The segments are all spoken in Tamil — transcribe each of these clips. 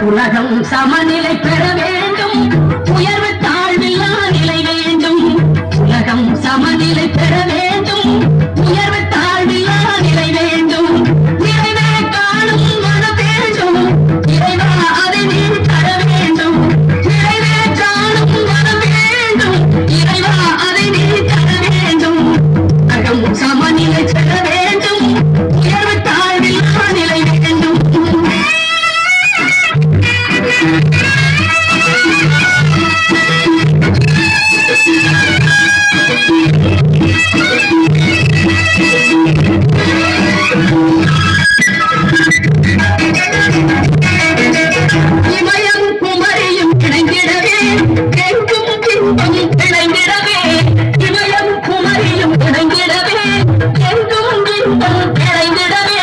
உலகம் சமநிலை பெற வேண்டும், உயர்வு தாழ்வில்லா நிலை வேண்டும். உலகம் சமநிலை பெற வேண்டும், உயர்வு தாழ்வில்லா நிலை வேண்டும். நிறைவே காணும் மனம் வேண்டும், இறைவா அதை நீ தர வேண்டும். நிறைவே காணும் மனம் வேண்டும், இறைவா அதை நீ தர வேண்டும். உலகம் சமநிலை பெற வேண்டும், உயர்வு தாழ்வில்லா நிலை வேண்டும். இமயம் குமரியும் இணைந்திடவே, எங்கும் இன்பம் இணைந்திடவே. இமயம் குமரியும் இணைந்திடவே, எங்கும் இன்பம் இணைந்திடவே.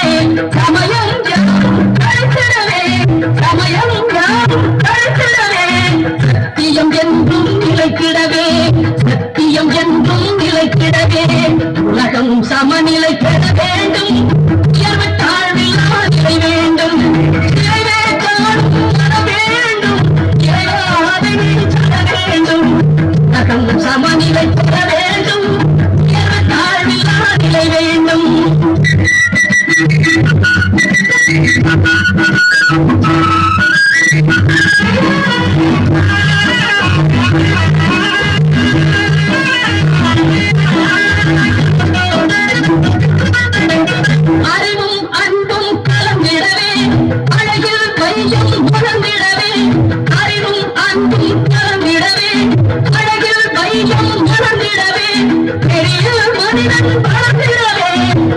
சமயம் யாவும் கழித்திடவே, சமயம் யாவும் கழித்திடவே. சத்தியம் என்றும் நிலைத்திடவே, சத்தியம் என்றும் நிலைத்திடவே. உலகம் சமநிலை பெற வேண்டும், உயர்வு தாழ்வில்லா நிலை வேண்டும். நிறைவே காணும் மனம் வேண்டும், இறைவா அதை நீ தர வேண்டும். உலகம் சமநிலை பெற வேண்டும், உயர்வு தாழ்வில்லா நிலை வேண்டும்.